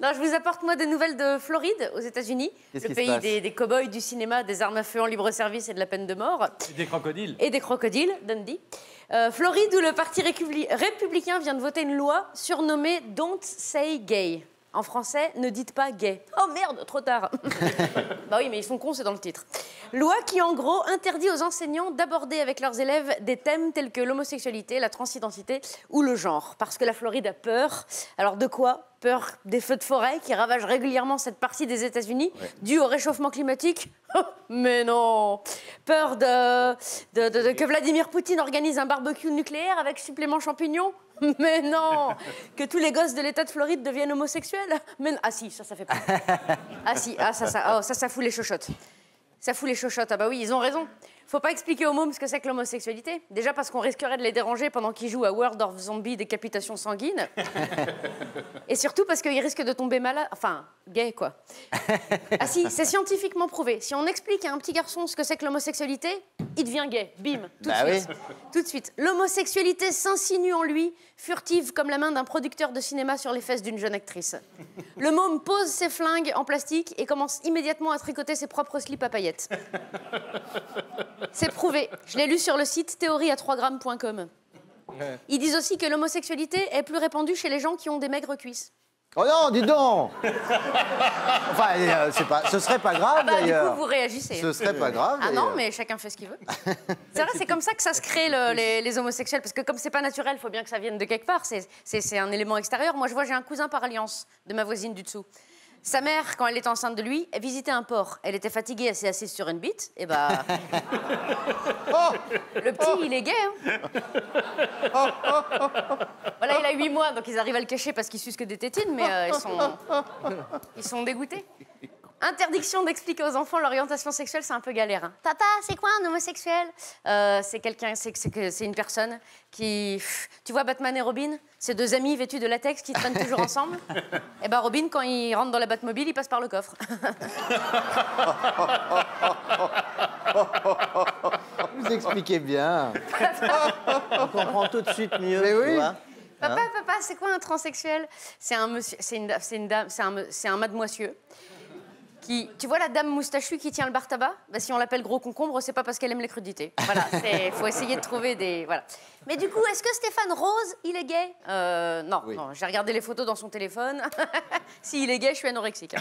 Non, je vous apporte, moi, des nouvelles de Floride, aux États-Unis. Le pays des cow-boys, du cinéma, des armes à feu en libre-service et de la peine de mort. Et des crocodiles. Et des crocodiles, Dundee. Floride, où le parti républicain vient de voter une loi surnommée « Don't say gay ». En français, ne dites pas gay. Oh merde, trop tard. Bah oui, mais ils sont cons, c'est dans le titre. Loi qui, en gros, interdit aux enseignants d'aborder avec leurs élèves des thèmes tels que l'homosexualité, la transidentité ou le genre. Parce que la Floride a peur. Alors de quoi? Peur des feux de forêt qui ravagent régulièrement cette partie des États-Unis, due au réchauffement climatique? Mais non. Peur que Vladimir Poutine organise un barbecue nucléaire avec supplément champignons? Mais non. Que tous les gosses de l'État de Floride deviennent homosexuels? Mais ah si, ça fait pas. Ah si, ça fout les chochottes. Ça fout les chochottes. Ah bah oui, ils ont raison. Faut pas expliquer aux mômes ce que c'est que l'homosexualité. Déjà parce qu'on risquerait de les déranger pendant qu'ils jouent à World of Zombie décapitation sanguine. Et surtout parce qu'ils risquent de tomber malade. Enfin, gay, quoi. Ah si, c'est scientifiquement prouvé. Si on explique à un petit garçon ce que c'est que l'homosexualité, il devient gay. Bim, tout de suite. Oui. Tout de suite. L'homosexualité s'insinue en lui, furtive comme la main d'un producteur de cinéma sur les fesses d'une jeune actrice. Le môme pose ses flingues en plastique et commence immédiatement à tricoter ses propres slips à paillettes. C'est prouvé. Je l'ai lu sur le site théorie-à3grammes.com. Ils disent aussi que l'homosexualité est plus répandue chez les gens qui ont des maigres cuisses. Oh non, dis donc. Enfin, ce serait pas grave, d'ailleurs. Du coup, vous réagissez. Ce serait pas grave, Ah non, mais chacun fait ce qu'il veut. C'est vrai, c'est comme ça que ça se crée, les homosexuels. Parce que comme c'est pas naturel, il faut bien que ça vienne de quelque part. C'est un élément extérieur. Moi, je vois, j'ai un cousin par alliance de ma voisine du dessous. Sa mère, quand elle était enceinte de lui, elle visitait un porc. Elle était fatiguée, elle s'est assise sur une bite. Et bah... Le petit, il est gay, hein. Voilà, il a 8 mois, donc ils arrivent à le cacher parce qu'ils sucent que des tétines, mais ils sont dégoûtés. Interdiction d'expliquer aux enfants l'orientation sexuelle, c'est un peu galère. Hein. Papa, c'est quoi un homosexuel? C'est une personne qui... Tu vois Batman et Robin? C'est 2 amis vêtus de latex qui traînent toujours ensemble. Et ben Robin, quand il rentre dans la Batmobile, il passe par le coffre. Vous expliquez bien. On comprend tout de suite mieux. Mais oui. Papa, c'est quoi un transsexuel? C'est un monsieur, c'est une dame, c'est un mademoisieux. Tu vois la dame moustachue qui tient le bar tabac? Bah, si on l'appelle gros concombre, c'est pas parce qu'elle aime les crudités. Voilà, faut essayer de trouver des... Voilà. Mais du coup, est-ce que Stéphane Rose, il est gay? Non, oui. Non, j'ai regardé les photos dans son téléphone. S'il est gay, je suis anorexique.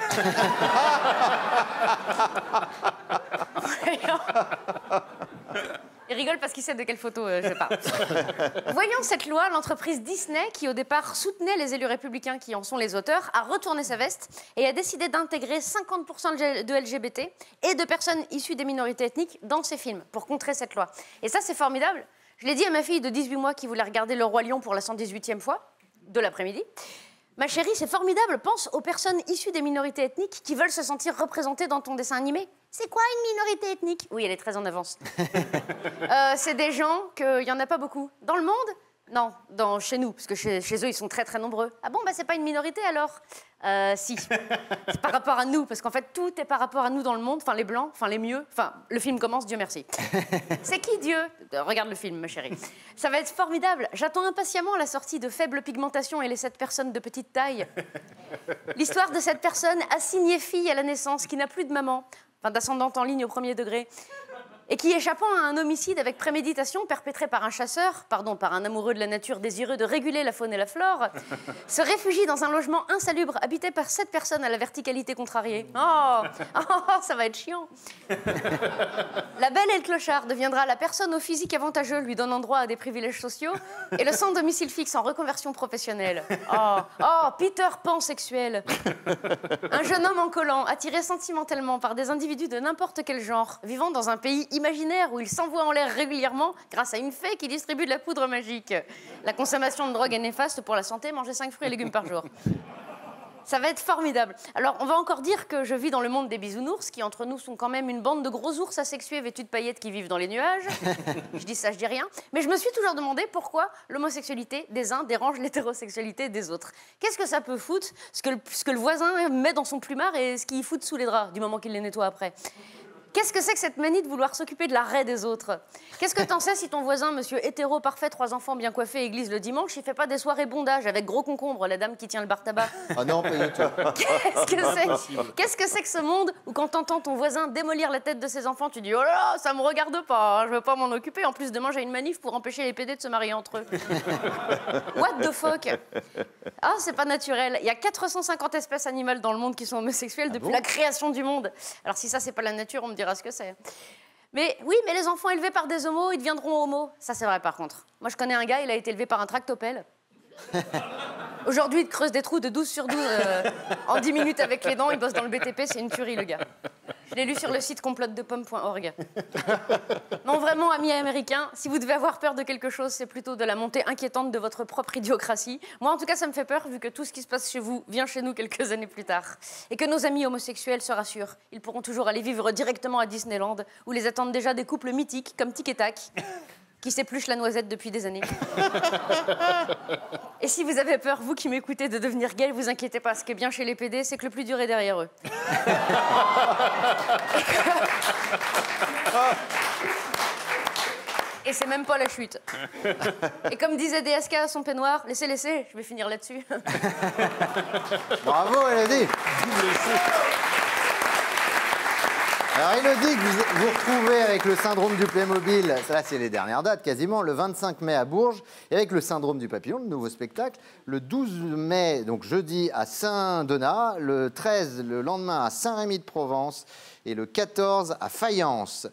Il rigole parce qu'il sait de quelle photo je parle. Voyant cette loi, l'entreprise Disney, qui au départ soutenait les élus républicains qui en sont les auteurs, a retourné sa veste et a décidé d'intégrer 50% de LGBT et de personnes issues des minorités ethniques dans ses films pour contrer cette loi. Et ça, c'est formidable. Je l'ai dit à ma fille de 18 mois qui voulait regarder Le Roi Lion pour la 118e fois de l'après-midi. Ma chérie, c'est formidable. Pense aux personnes issues des minorités ethniques qui veulent se sentir représentées dans ton dessin animé. C'est quoi une minorité ethnique? Oui, elle est très en avance. C'est des gens qu'il n'y en a pas beaucoup. Dans le monde? Non, chez nous, parce que chez eux, ils sont très, très nombreux. Ah bon, bah c'est pas une minorité, alors? Si. C'est par rapport à nous, parce qu'en fait, tout est par rapport à nous dans le monde. Enfin, les blancs, enfin, les mieux. Enfin, le film commence, Dieu merci. C'est qui, Dieu? Regarde le film, ma chérie. Ça va être formidable. J'attends impatiemment la sortie de Faible Pigmentation et les 7 personnes de petite taille. L'histoire de cette personne assignée fille à la naissance, qui n'a plus de maman, enfin, d'ascendante en ligne au 1er degré, et qui, échappant à un homicide avec préméditation perpétré par un chasseur, par un amoureux de la nature désireux de réguler la faune et la flore, se réfugie dans un logement insalubre habité par 7 personnes à la verticalité contrariée. Oh, ça va être chiant. La belle et le clochard deviendra la personne au physique avantageux lui donnant droit à des privilèges sociaux et le sans domicile fixe en reconversion professionnelle. Oh, Peter Pan sexuel. Un jeune homme en collant, attiré sentimentalement par des individus de n'importe quel genre, vivant dans un pays imaginaire où il s'envoie en l'air régulièrement grâce à une fée qui distribue de la poudre magique. La consommation de drogue est néfaste pour la santé, manger 5 fruits et légumes par jour. Ça va être formidable. Alors, on va encore dire que je vis dans le monde des bisounours, qui entre nous sont quand même une bande de gros ours asexués vêtus de paillettes qui vivent dans les nuages. Je dis ça, je dis rien. Mais je me suis toujours demandé pourquoi l'homosexualité des uns dérange l'hétérosexualité des autres. Qu'est-ce que ça peut foutre, ce que le voisin met dans son plumard et ce qu'il fout sous les draps, du moment qu'il les nettoie après? Qu'est-ce que c'est que cette manie de vouloir s'occuper de la raie des autres? Qu'est-ce que t'en sais si ton voisin, monsieur hétéro parfait, 3 enfants bien coiffés, église le dimanche, il fait pas des soirées bondage avec gros concombre, la dame qui tient le bar tabac? Ah non, pas du tout. Qu'est-ce que c'est que ce monde où quand t'entends ton voisin démolir la tête de ses enfants, tu dis « Oh là là, ça me regarde pas, hein, je veux pas m'en occuper. En plus, demain, j'ai une manif pour empêcher les PD de se marier entre eux. » What the fuck? Ah, c'est pas naturel. Il y a 450 espèces animales dans le monde qui sont homosexuelles depuis la création du monde. Alors si ça, c'est pas la nature, on me dira ce que c'est. Mais oui, mais les enfants élevés par des homos, ils deviendront homos. Ça, c'est vrai, par contre. Moi, je connais un gars, il a été élevé par un tractopelle. Aujourd'hui, il creuse des trous de 12 sur 12 en 10 minutes avec les dents. Il bosse dans le BTP, c'est une tuerie, le gars. Je l'ai lu sur le site complotedepomme.org. Non, vraiment, amis américains, si vous devez avoir peur de quelque chose, c'est plutôt de la montée inquiétante de votre propre idiocratie. Moi, en tout cas, ça me fait peur, vu que tout ce qui se passe chez vous vient chez nous quelques années plus tard. Et que nos amis homosexuels se rassurent. Ils pourront toujours aller vivre directement à Disneyland, où les attendent déjà des couples mythiques, comme Tic et Tac, qui s'épluchent la noisette depuis des années. Et si vous avez peur, vous qui m'écoutez, de devenir gay, vous inquiétez pas. Ce qui est bien chez les PD, c'est que le plus dur est derrière eux. Et c'est même pas la chute. Et comme disait DSK à son peignoir, laissez, je vais finir là-dessus. Bravo, Elodie. Alors, Elodie, que vous retrouvez avec le syndrome du Playmobil, là, c'est les dernières dates, quasiment, le 25 mai à Bourges, et avec le syndrome du papillon, le nouveau spectacle, le 12 mai, donc jeudi, à Saint-Donat, le 13, le lendemain, à Saint-Rémy-de-Provence, et le 14, à Fayence.